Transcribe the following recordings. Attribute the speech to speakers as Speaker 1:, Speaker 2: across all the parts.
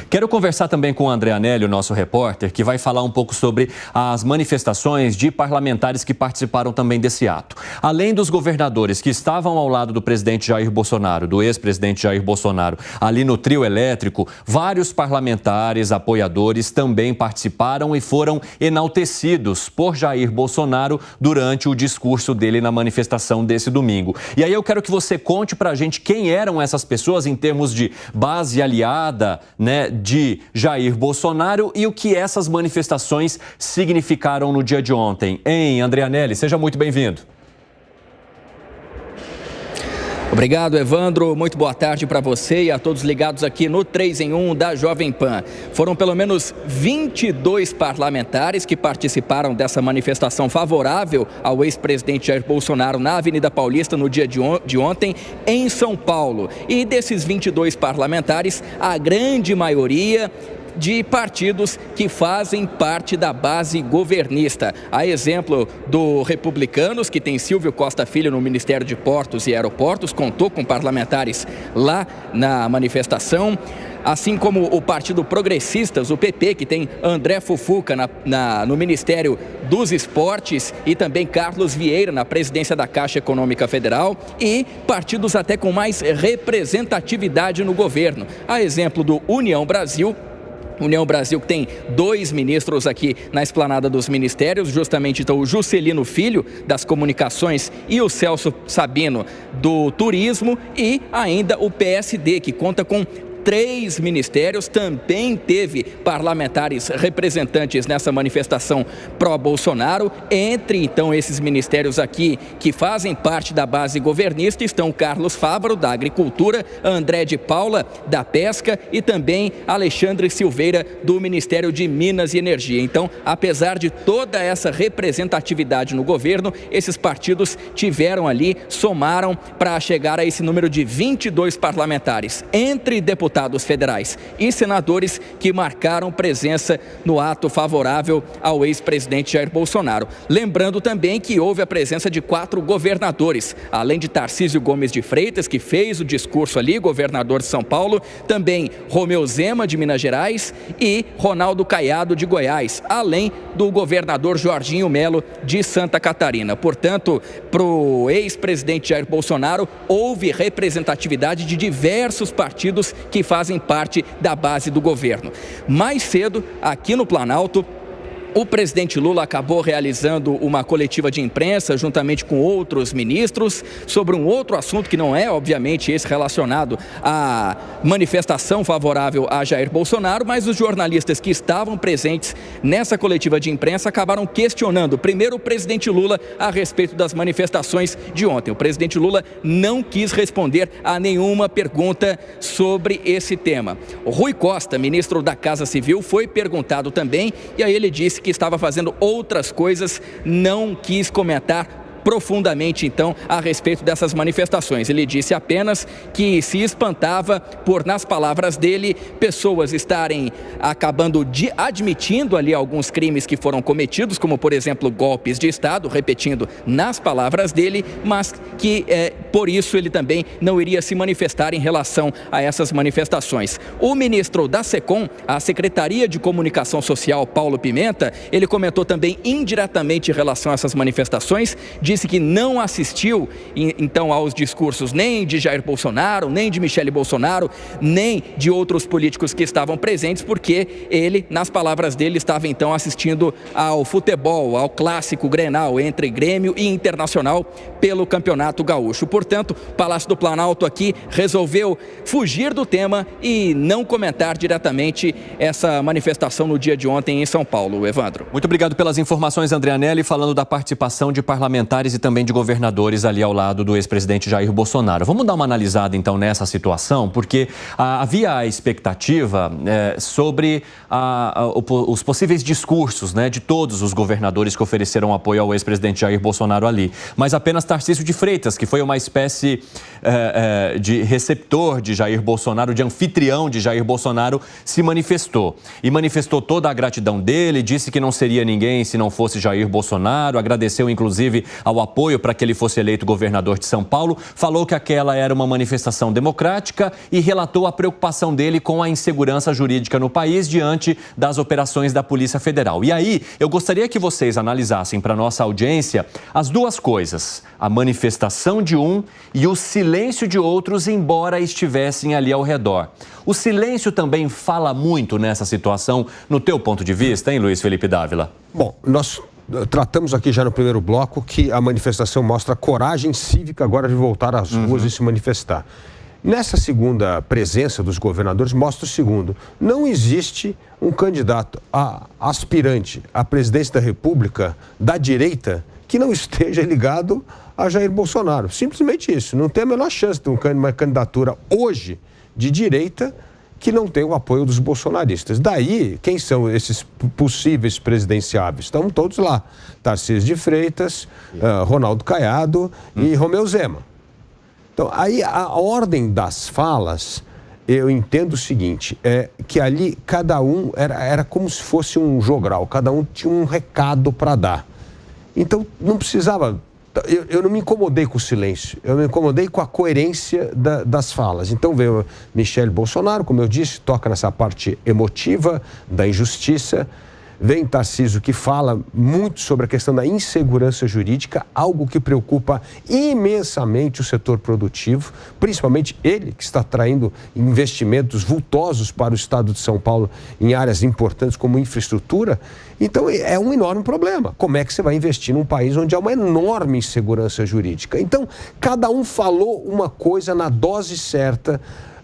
Speaker 1: Quero conversar também com o André Anelli, o nosso repórter, que vai falar um pouco sobre as manifestações de parlamentares que participaram também desse ato. Além dos governadores que estavam ao lado do presidente Jair Bolsonaro, do ex-presidente Jair Bolsonaro, ali no trio elétrico, vários parlamentares, apoiadores também participaram e foram enaltecidos por Jair Bolsonaro durante o discurso dele na manifestação desse domingo. E aí eu quero que você conte pra gente quem eram essas pessoas em termos de base aliada, né, de Jair Bolsonaro e o que essas manifestações significaram no dia de ontem. Hein, André Anelli, seja muito bem-vindo.
Speaker 2: Obrigado, Evandro. Muito boa tarde para você e a todos ligados aqui no 3 em 1 da Jovem Pan. Foram pelo menos 22 parlamentares que participaram dessa manifestação favorável ao ex-presidente Jair Bolsonaro na Avenida Paulista no dia de ontem, em São Paulo. E desses 22 parlamentares, a grande maioria de partidos que fazem parte da base governista. A exemplo do Republicanos, que tem Silvio Costa Filho no Ministério de Portos e Aeroportos, contou com parlamentares lá na manifestação. Assim como o Partido Progressistas, o PP, que tem André Fufuca no Ministério dos Esportes e também Carlos Vieira na presidência da Caixa Econômica Federal, e partidos até com mais representatividade no governo. A exemplo do União Brasil, que tem 2 ministros aqui na esplanada dos ministérios, justamente então o Juscelino Filho, das Comunicações, e o Celso Sabino, do Turismo, e ainda o PSD, que conta com 3 ministérios, também teve parlamentares representantes nessa manifestação pró-Bolsonaro. Entre, então, esses ministérios aqui que fazem parte da base governista estão Carlos Fávaro, da Agricultura, André de Paula, da Pesca, e também Alexandre Silveira, do Ministério de Minas e Energia. Então, apesar de toda essa representatividade no governo, esses partidos somaram para chegar a esse número de 22 parlamentares, entre deputados federais e senadores que marcaram presença no ato favorável ao ex-presidente Jair Bolsonaro. Lembrando também que houve a presença de 4 governadores, além de Tarcísio Gomes de Freitas, que fez o discurso ali, governador de São Paulo, também Romeu Zema, de Minas Gerais, e Ronaldo Caiado, de Goiás, além do governador Jorginho Melo, de Santa Catarina. Portanto, para o ex-presidente Jair Bolsonaro, houve representatividade de diversos partidos que fazem parte da base do governo. Mais cedo, aqui no Planalto, o presidente Lula acabou realizando uma coletiva de imprensa juntamente com outros ministros sobre um outro assunto que não é, obviamente, esse relacionado à manifestação favorável a Jair Bolsonaro, mas os jornalistas que estavam presentes nessa coletiva de imprensa acabaram questionando primeiro o presidente Lula a respeito das manifestações de ontem. O presidente Lula não quis responder a nenhuma pergunta sobre esse tema. O Rui Costa, ministro da Casa Civil, foi perguntado também e aí ele disse que estava fazendo outras coisas, não quis comentar profundamente, então, a respeito dessas manifestações. Ele disse apenas que se espantava por, nas palavras dele, pessoas estarem acabando admitindo ali alguns crimes que foram cometidos, como, por exemplo, golpes de Estado, repetindo nas palavras dele, mas que, por isso, ele também não iria se manifestar em relação a essas manifestações. O ministro da SECOM, a Secretaria de Comunicação Social, Paulo Pimenta, ele comentou também indiretamente em relação a essas manifestações, disse que não assistiu, então, aos discursos nem de Jair Bolsonaro, nem de Michele Bolsonaro, nem de outros políticos que estavam presentes, porque ele, nas palavras dele, estava, então, assistindo ao futebol, ao clássico Grenal entre Grêmio e Internacional pelo Campeonato Gaúcho. Portanto, o Palácio do Planalto aqui resolveu fugir do tema e não comentar diretamente essa manifestação no dia de ontem em São Paulo. Evandro.
Speaker 1: Muito obrigado pelas informações, André Anelli, falando da participação de parlamentares e também de governadores ali ao lado do ex-presidente Jair Bolsonaro. Vamos dar uma analisada então nessa situação, porque havia a expectativa sobre os possíveis discursos, né, de todos os governadores que ofereceram apoio ao ex-presidente Jair Bolsonaro ali, mas apenas Tarcísio de Freitas, que foi uma espécie de receptor de Jair Bolsonaro, de anfitrião de Jair Bolsonaro, se manifestou. E manifestou toda a gratidão dele, disse que não seria ninguém se não fosse Jair Bolsonaro, agradeceu inclusive ao ao apoio para que ele fosse eleito governador de São Paulo, falou que aquela era uma manifestação democrática e relatou a preocupação dele com a insegurança jurídica no país diante das operações da Polícia Federal. E aí, eu gostaria que vocês analisassem para a nossa audiência as duas coisas: a manifestação de um e o silêncio de outros, embora estivessem ali ao redor. O silêncio também fala muito nessa situação, no teu ponto de vista, hein, Luiz Felipe Dávila?
Speaker 3: Bom, nós tratamos aqui já no primeiro bloco que a manifestação mostra a coragem cívica agora de voltar às ruas e se manifestar. Nessa segunda presença dos governadores, mostra o segundo: não existe um candidato aspirante à presidência da República da direita que não esteja ligado a Jair Bolsonaro. Simplesmente isso. Não tem a menor chance de uma candidatura hoje de direita que não tem o apoio dos bolsonaristas. Daí, quem são esses possíveis presidenciáveis? Estão todos lá: Tarcísio de Freitas, Ronaldo Caiado e Romeu Zema. Então, aí a ordem das falas, eu entendo o seguinte: que ali cada um era como se fosse um jogral, cada um tinha um recado para dar. Então, não precisava. Eu não me incomodei com o silêncio, eu me incomodei com a coerência das falas. Então veio Michele Bolsonaro, como eu disse, toca nessa parte emotiva da injustiça. Vem Tarcísio, que fala muito sobre a questão da insegurança jurídica, algo que preocupa imensamente o setor produtivo, principalmente ele, que está atraindo investimentos vultosos para o estado de São Paulo em áreas importantes como infraestrutura. Então, é um enorme problema. Como é que você vai investir num país onde há uma enorme insegurança jurídica? Então, cada um falou uma coisa na dose certa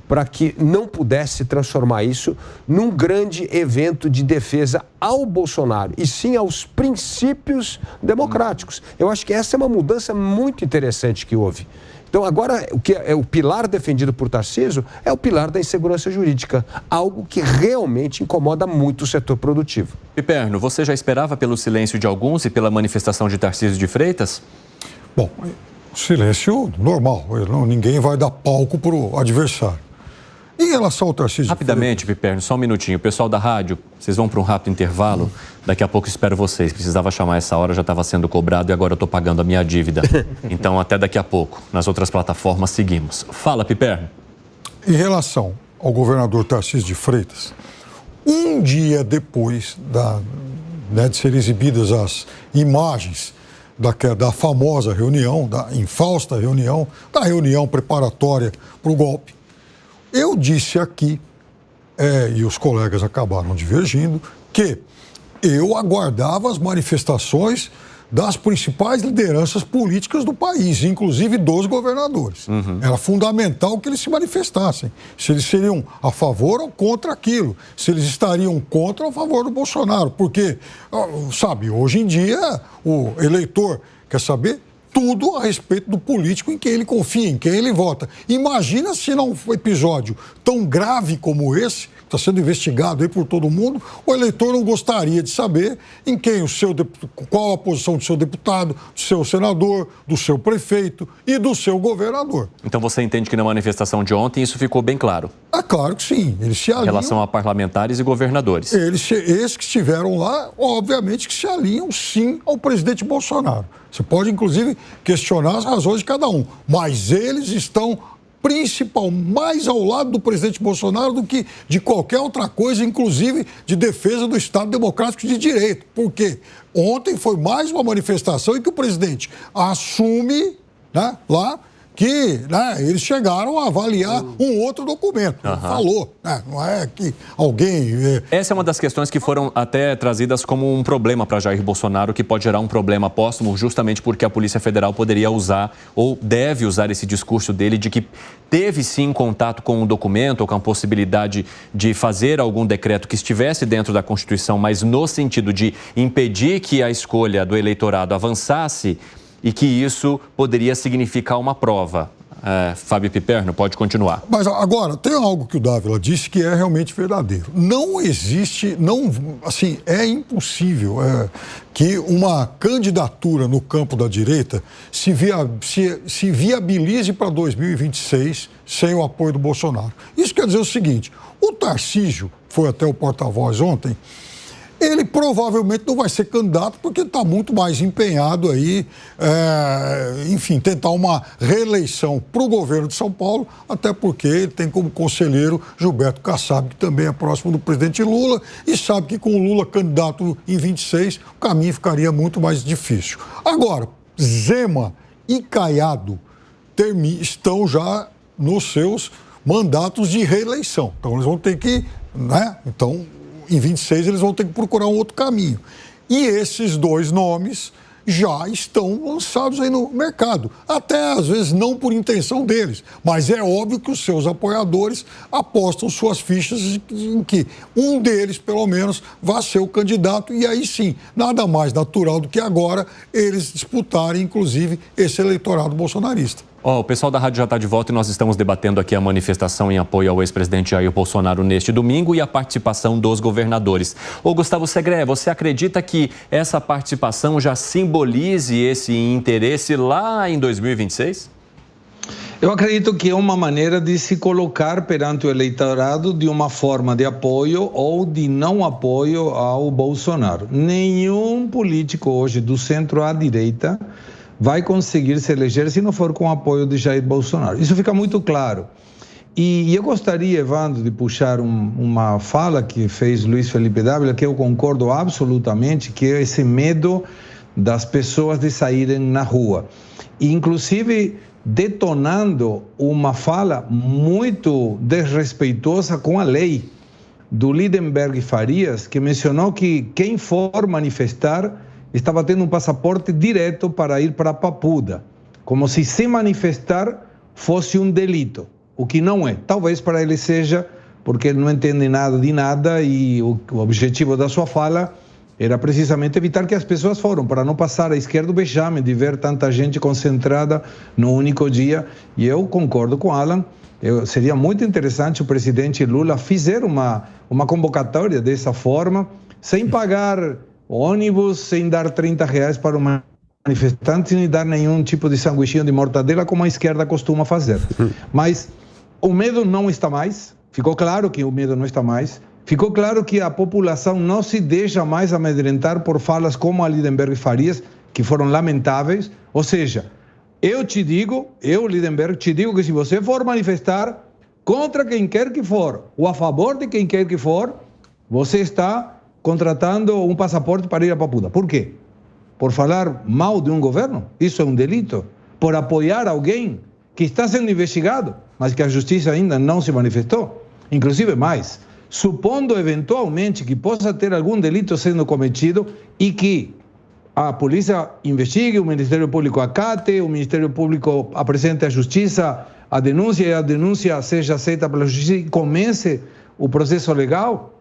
Speaker 3: para que não pudesse transformar isso num grande evento de defesa ao Bolsonaro, e sim aos princípios democráticos. Eu acho que essa é uma mudança muito interessante que houve. Então, agora, o que é o pilar defendido por Tarcísio é o pilar da insegurança jurídica, algo que realmente incomoda muito o setor produtivo.
Speaker 1: Piperno, você já esperava pelo silêncio de alguns e pela manifestação de Tarcísio de Freitas?
Speaker 4: Bom, silêncio normal, ninguém vai dar palco para o adversário. Em relação ao Tarcísio...
Speaker 1: Rapidamente, Piperno, só um minutinho. Pessoal da rádio, vocês vão para um rápido intervalo. Daqui a pouco espero vocês. Precisava chamar essa hora, já estava sendo cobrado e agora eu estou pagando a minha dívida. Então, até daqui a pouco. Nas outras plataformas, seguimos. Fala, Piperno.
Speaker 4: Em relação ao governador Tarcísio de Freitas, um dia depois de serem exibidas as imagens da famosa reunião, da infausta reunião, da reunião preparatória para o golpe, eu disse aqui, e os colegas acabaram divergindo, que eu aguardava as manifestações das principais lideranças políticas do país, inclusive dos governadores. Era fundamental que eles se manifestassem, se eles seriam a favor ou contra aquilo, se eles estariam contra ou a favor do Bolsonaro, porque, sabe, hoje em dia o eleitor quer saber tudo a respeito do político em quem ele confia, em quem ele vota. Imagina se não foi um episódio tão grave como esse, que está sendo investigado aí por todo mundo, o eleitor não gostaria de saber em quem qual a posição do seu deputado, do seu senador, do seu prefeito e do seu governador.
Speaker 1: Então você entende que na manifestação de ontem isso ficou bem claro?
Speaker 4: É claro que sim. Eles se alinham.
Speaker 1: Em relação a parlamentares e governadores.
Speaker 4: Esses que estiveram lá, obviamente que se alinham sim ao presidente Bolsonaro. Você pode, inclusive, questionar as razões de cada um, mas eles estão mais ao lado do presidente Bolsonaro do que de qualquer outra coisa, inclusive de defesa do Estado Democrático de Direito. Porque ontem foi mais uma manifestação em que o presidente assume, né, lá que, né, eles chegaram a avaliar um outro documento. Falou, né, não é que alguém...
Speaker 1: Essa é uma das questões que foram até trazidas como um problema para Jair Bolsonaro, que pode gerar um problema póstumo, justamente porque a Polícia Federal poderia usar, ou deve usar esse discurso dele de que teve sim contato com um documento ou com a possibilidade de fazer algum decreto que estivesse dentro da Constituição, mas no sentido de impedir que a escolha do eleitorado avançasse, e que isso poderia significar uma prova. Fábio Piperno, pode continuar.
Speaker 4: Mas agora, tem algo que o Dávila disse que é realmente verdadeiro. Não existe, assim, é impossível que uma candidatura no campo da direita se viabilize para 2026 sem o apoio do Bolsonaro. Isso quer dizer o seguinte: o Tarcísio, foi até o porta-voz ontem, ele provavelmente não vai ser candidato porque está muito mais empenhado aí, enfim, tentar uma reeleição para o governo de São Paulo, até porque ele tem como conselheiro Gilberto Kassab, que também é próximo do presidente Lula, e sabe que com o Lula candidato em 26, o caminho ficaria muito mais difícil. Agora, Zema e Caiado estão já nos seus mandatos de reeleição. Então, eles vão ter que, né? Então, em 26, eles vão ter que procurar um outro caminho. E esses dois nomes já estão lançados aí no mercado. Até, às vezes, não por intenção deles. Mas é óbvio que os seus apoiadores apostam suas fichas em que um deles, pelo menos, vai ser o candidato. E aí, sim, nada mais natural do que agora eles disputarem, inclusive, esse eleitorado bolsonarista.
Speaker 1: O pessoal da rádio já está de volta e nós estamos debatendo aqui a manifestação em apoio ao ex-presidente Jair Bolsonaro neste domingo e a participação dos governadores. Gustavo Segré, você acredita que essa participação já simbolize esse interesse lá em 2026?
Speaker 5: Eu acredito que é uma maneira de se colocar perante o eleitorado de uma forma de apoio ou de não apoio ao Bolsonaro. Nenhum político hoje do centro à direita vai conseguir se eleger se não for com o apoio de Jair Bolsonaro. Isso fica muito claro. E eu gostaria, Evandro, de puxar uma fala que fez Luiz Felipe Dávila, que eu concordo absolutamente, que é esse medo das pessoas de saírem na rua. E, inclusive, detonando uma fala muito desrespeitosa com a lei do Lindenberg Farias, que mencionou que quem for manifestar estava tendo um passaporte direto para ir para Papuda, como se manifestar fosse um delito, o que não é. Talvez para ele seja, porque ele não entende nada de nada e o objetivo da sua fala era precisamente evitar que as pessoas foram, para não passar à esquerda o vexame de ver tanta gente concentrada no único dia. E eu concordo com Alan, seria muito interessante o presidente Lula fazer uma convocatória dessa forma, sem pagar ônibus, sem dar R$30 para o manifestante, sem dar nenhum tipo de sanguichinho de mortadela, como a esquerda costuma fazer. Mas o medo não está mais, ficou claro que o medo não está mais, ficou claro que a população não se deixa mais amedrentar por falas como a Lindenberg Farias, que foram lamentáveis. Ou seja, eu, Lindenberg, te digo que se você for manifestar contra quem quer que for, ou a favor de quem quer que for, você está contratando um passaporte para ir a Papuda. Por quê? Por falar mal de um governo? Isso é um delito? Por apoiar alguém que está sendo investigado, mas que a justiça ainda não se manifestou? Inclusive mais, supondo eventualmente que possa ter algum delito sendo cometido e que a polícia investigue, o Ministério Público acate, o Ministério Público apresente à justiça a denúncia e a denúncia seja aceita pela justiça e comece o processo legal,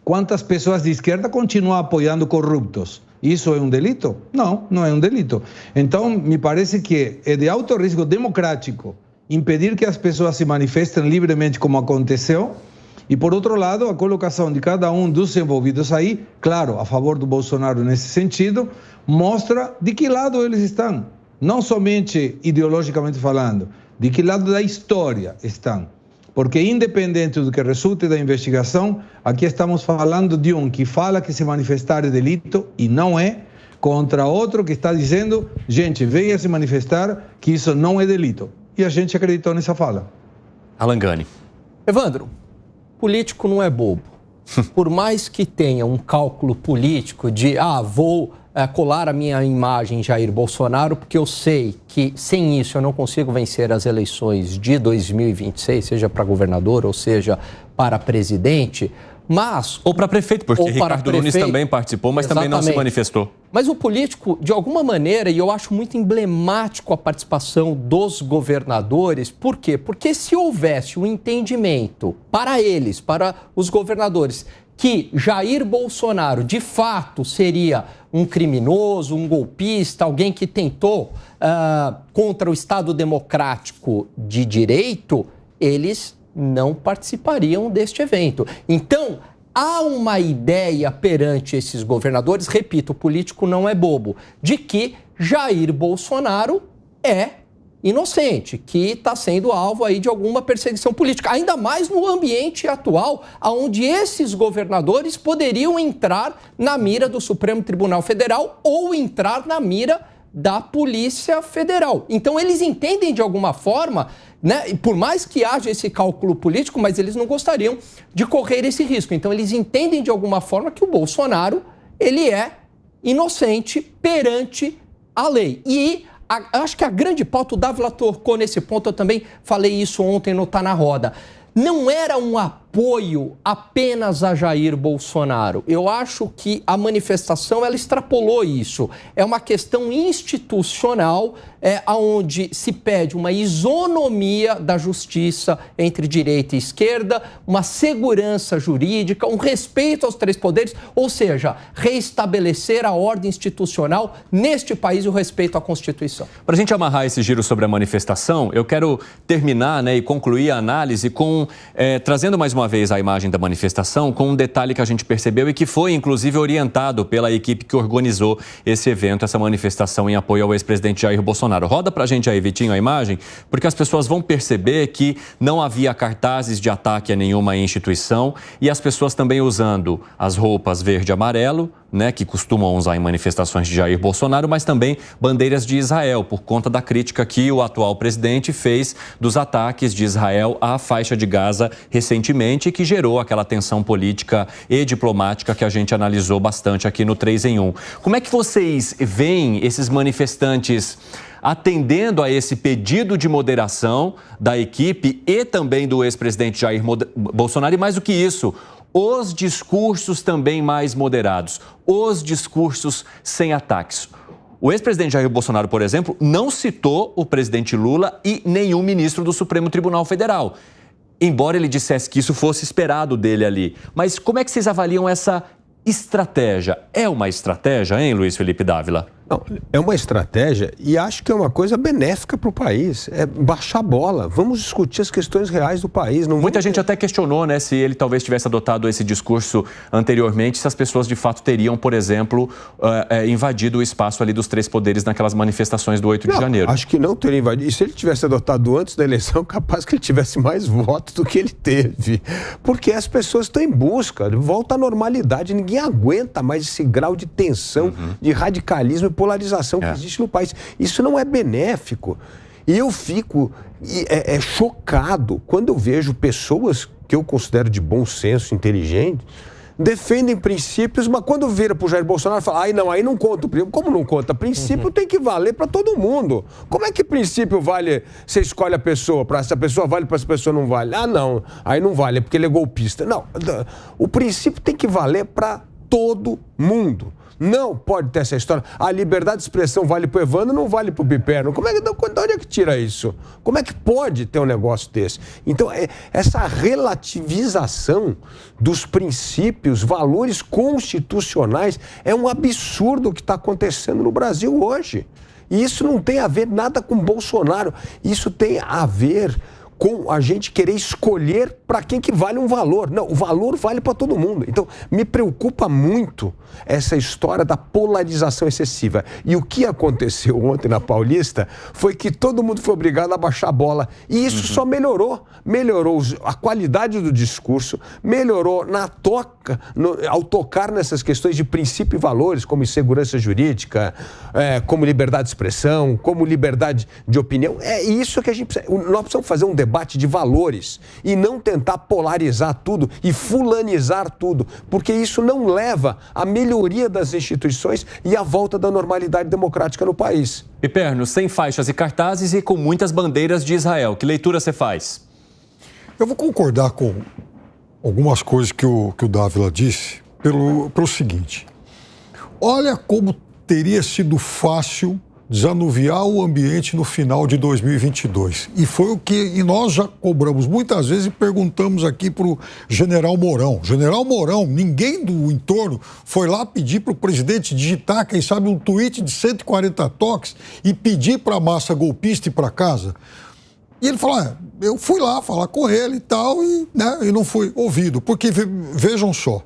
Speaker 5: quantas pessoas de esquerda continuam apoiando corruptos? Isso é um delito? Não, não é um delito. Então, me parece que é de alto risco democrático impedir que as pessoas se manifestem livremente como aconteceu. E, por outro lado, a colocação de cada um dos envolvidos aí, claro, a favor do Bolsonaro nesse sentido, mostra de que lado eles estão. Não somente ideologicamente falando, de que lado da história estão. Porque, independente do que resulte da investigação, aqui estamos falando de um que fala que se manifestar é delito e não é, contra outro que está dizendo, gente, venha se manifestar que isso não é delito. E a gente acreditou nessa fala.
Speaker 1: Alan Gani.
Speaker 6: Evandro, político não é bobo. Por mais que tenha um cálculo político de, vou colar a minha imagem em Jair Bolsonaro, porque eu sei que sem isso eu não consigo vencer as eleições de 2026, seja para governador ou seja para presidente, mas...
Speaker 1: Ou para prefeito, porque Ricardo Nunes também participou, mas também não se manifestou.
Speaker 6: Mas o político, de alguma maneira, e eu acho muito emblemático a participação dos governadores, por quê? Porque se houvesse um entendimento para eles, para os governadores, que Jair Bolsonaro, de fato, seria um criminoso, um golpista, alguém que tentou contra o Estado Democrático de Direito, eles não participariam deste evento. Então, há uma ideia perante esses governadores, repito, o político não é bobo, de que Jair Bolsonaro é inocente, que está sendo alvo aí de alguma perseguição política, ainda mais no ambiente atual, onde esses governadores poderiam entrar na mira do Supremo Tribunal Federal ou entrar na mira da Polícia Federal. Então, eles entendem de alguma forma, né, por mais que haja esse cálculo político, mas eles não gostariam de correr esse risco. Então, eles entendem de alguma forma que o Bolsonaro, ele é inocente perante a lei. E acho que a grande pauta, o Dávila tocou nesse ponto, eu também falei isso ontem no Tá na Roda. Não era um apoio apenas a Jair Bolsonaro. Eu acho que a manifestação, ela extrapolou isso. É uma questão institucional, onde se pede uma isonomia da justiça entre direita e esquerda, uma segurança jurídica, um respeito aos três poderes, ou seja, reestabelecer a ordem institucional neste país e o respeito à Constituição.
Speaker 1: Para a gente amarrar esse giro sobre a manifestação, eu quero terminar, e concluir a análise trazendo mais uma vez a imagem da manifestação com um detalhe que a gente percebeu e que foi, inclusive, orientado pela equipe que organizou esse evento, essa manifestação em apoio ao ex-presidente Jair Bolsonaro. Roda pra gente aí, Vitinho, a imagem, porque as pessoas vão perceber que não havia cartazes de ataque a nenhuma instituição e as pessoas também usando as roupas verde e amarelo, que costumam usar em manifestações de Jair Bolsonaro, mas também bandeiras de Israel, por conta da crítica que o atual presidente fez dos ataques de Israel à faixa de Gaza recentemente, que gerou aquela tensão política e diplomática que a gente analisou bastante aqui no 3 em 1. Como é que vocês veem esses manifestantes atendendo a esse pedido de moderação da equipe e também do ex-presidente Jair Bolsonaro? E mais do que isso, os discursos também mais moderados, os discursos sem ataques. O ex-presidente Jair Bolsonaro, por exemplo, não citou o presidente Lula e nenhum ministro do Supremo Tribunal Federal, embora ele dissesse que isso fosse esperado dele ali. Mas como é que vocês avaliam essa estratégia? É uma estratégia, hein, Luiz Felipe Dávila?
Speaker 3: Não, é uma estratégia e acho que é uma coisa benéfica para o país. É baixar a bola. Vamos discutir as questões reais do país.
Speaker 1: Muita gente até questionou, se ele talvez tivesse adotado esse discurso anteriormente, se as pessoas de fato teriam, por exemplo, invadido o espaço ali dos três poderes naquelas manifestações do 8 de janeiro.
Speaker 3: Acho que não teria invadido. E se ele tivesse adotado antes da eleição, capaz que ele tivesse mais votos do que ele teve. Porque as pessoas estão em busca, volta à normalidade. Ninguém aguenta mais esse grau de tensão, de radicalismo e polarização que existe no país. Isso não é benéfico. E eu fico chocado quando eu vejo pessoas que eu considero de bom senso, inteligentes, defendem princípios, mas quando vira para o Jair Bolsonaro, fala, aí não conta. Como não conta? Princípio tem que valer para todo mundo. Como é que princípio vale, você escolhe a pessoa, para essa pessoa vale, para essa pessoa não vale? Não, aí não vale, é porque ele é golpista. Não, o princípio tem que valer para todo mundo. Não pode ter essa história. A liberdade de expressão vale para o Evandro, não vale para o Piperno. De onde é que tira isso? Como é que pode ter um negócio desse? Então, essa relativização dos princípios, valores constitucionais, é um absurdo o que está acontecendo no Brasil hoje. E isso não tem a ver nada com Bolsonaro. Isso tem a ver com a gente querer escolher para quem que vale um valor. Não, o valor vale para todo mundo. Então, me preocupa muito essa história da polarização excessiva. E o que aconteceu ontem na Paulista foi que todo mundo foi obrigado a baixar a bola. E isso só melhorou. Melhorou a qualidade do discurso, melhorou ao tocar nessas questões de princípio e valores, como segurança jurídica, como liberdade de expressão, como liberdade de opinião. É isso que a gente precisa. Nós precisamos fazer um debate de valores e não tentar polarizar tudo e fulanizar tudo, porque isso não leva à melhoria das instituições e à volta da normalidade democrática no país.
Speaker 1: Piperno, sem faixas e cartazes e com muitas bandeiras de Israel. Que leitura você faz?
Speaker 4: Eu vou concordar com algumas coisas que o Dávila disse pelo seguinte. Olha como teria sido fácil desanuviar o ambiente no final de 2022. E foi o que nós já cobramos muitas vezes e perguntamos aqui para o General Mourão. General Mourão, ninguém do entorno foi lá pedir para o presidente digitar, quem sabe, um tweet de 140 toques e pedir para a massa golpista ir para casa? E ele falou, eu fui lá falar com ele e tal, e não fui ouvido. Porque, vejam só,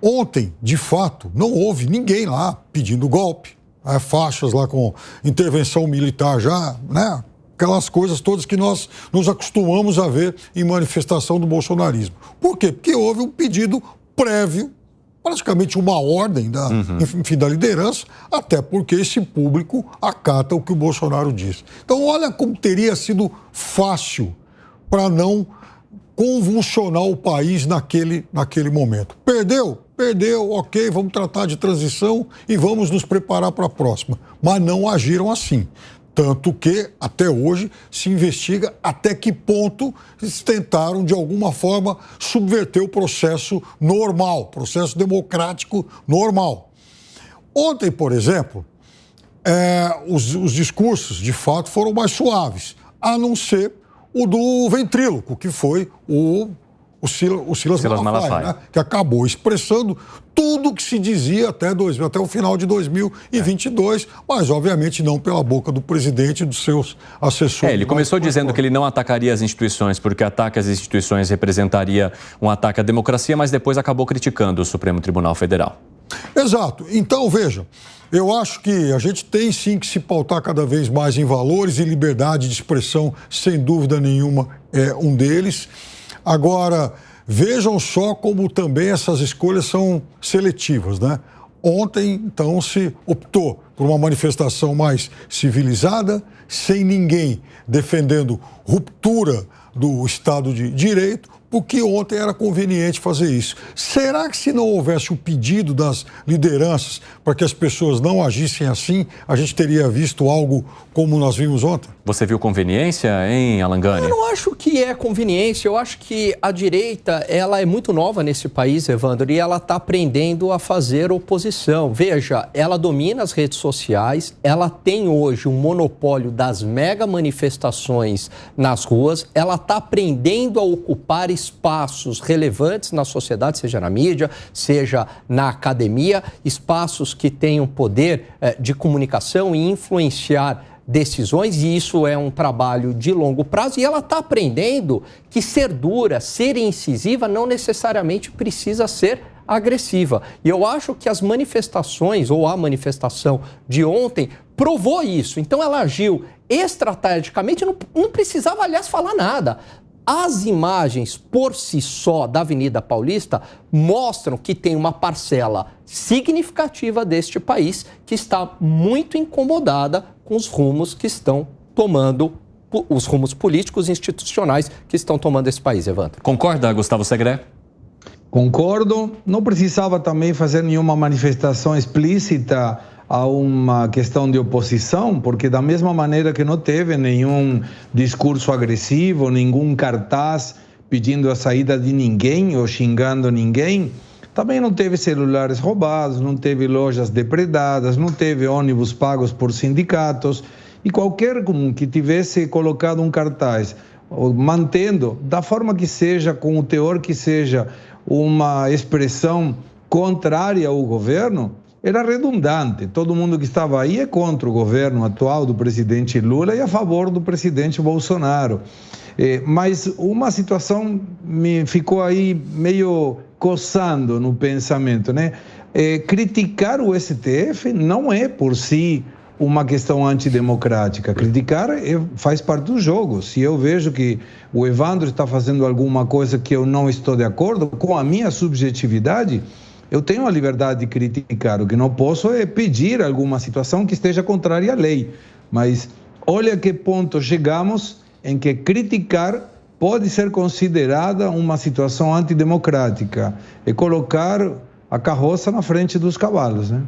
Speaker 4: ontem, de fato, não houve ninguém lá pedindo golpe. Faixas lá com intervenção militar já, aquelas coisas todas que nós nos acostumamos a ver em manifestação do bolsonarismo. Por quê? Porque houve um pedido prévio, praticamente uma ordem da liderança, até porque esse público acata o que o Bolsonaro diz. Então, olha como teria sido fácil para não convulsionar o país naquele momento. Perdeu, ok, vamos tratar de transição e vamos nos preparar para a próxima. Mas não agiram assim. Tanto que, até hoje, se investiga até que ponto eles tentaram, de alguma forma, subverter o processo normal, processo democrático normal. Ontem, por exemplo, os discursos, de fato, foram mais suaves, a não ser o do ventríloco, que foi o Silas Malafaia, né? Que acabou expressando tudo que se dizia até o final de 2022, mas obviamente não pela boca do presidente e dos seus assessores.
Speaker 1: Ele começou dizendo que ele não atacaria as instituições, porque ataque às instituições representaria um ataque à democracia, mas depois acabou criticando o Supremo Tribunal Federal.
Speaker 4: Exato. Então, veja, eu acho que a gente tem sim que se pautar cada vez mais em valores, e liberdade de expressão, sem dúvida nenhuma, é um deles. Agora, vejam só como também essas escolhas são seletivas, né? Ontem, então, se optou por uma manifestação mais civilizada, sem ninguém defendendo ruptura do Estado de Direito, porque ontem era conveniente fazer isso. Será que se não houvesse o pedido das lideranças para que as pessoas não agissem assim, a gente teria visto algo como nós vimos ontem?
Speaker 1: Você viu conveniência, hein, Alan Gani?
Speaker 6: Eu não acho que é conveniência. Eu acho que a direita, ela é muito nova nesse país, Evandro, e ela está aprendendo a fazer oposição. Veja, ela domina as redes sociais, ela tem hoje um monopólio das mega manifestações nas ruas, ela está aprendendo a ocupar espaços relevantes na sociedade, seja na mídia, seja na academia, espaços que tenham poder de comunicação e influenciar decisões, e isso é um trabalho de longo prazo, e ela está aprendendo que ser dura, ser incisiva, não necessariamente precisa ser agressiva. E eu acho que as manifestações, ou a manifestação de ontem, provou isso. Então ela agiu estrategicamente, não precisava, aliás, falar nada. As imagens por si só da Avenida Paulista mostram que tem uma parcela significativa deste país que está muito incomodada com os rumos que estão tomando, os rumos políticos e institucionais que estão tomando esse país, Evandro.
Speaker 1: Concorda, Gustavo Segré?
Speaker 5: Concordo. Não precisava também fazer nenhuma manifestação explícita a uma questão de oposição, porque da mesma maneira que não teve nenhum discurso agressivo, nenhum cartaz pedindo a saída de ninguém ou xingando ninguém, também não teve celulares roubados, não teve lojas depredadas, não teve ônibus pagos por sindicatos, e qualquer um que tivesse colocado um cartaz, mantendo, da forma que seja, com o teor que seja, uma expressão contrária ao governo, era redundante. Todo mundo que estava aí é contra o governo atual do presidente Lula e a favor do presidente Bolsonaro. Mas uma situação me ficou aí meio coçando no pensamento, né? Criticar o STF não é por si uma questão antidemocrática. Criticar faz parte do jogo. Se eu vejo que o Evandro está fazendo alguma coisa que eu não estou de acordo com a minha subjetividade, eu tenho a liberdade de criticar. O que não posso é pedir alguma situação que esteja contrária à lei. Mas olha a que ponto chegamos em que criticar pode ser considerada uma situação antidemocrática. É colocar a carroça na frente dos cavalos, né?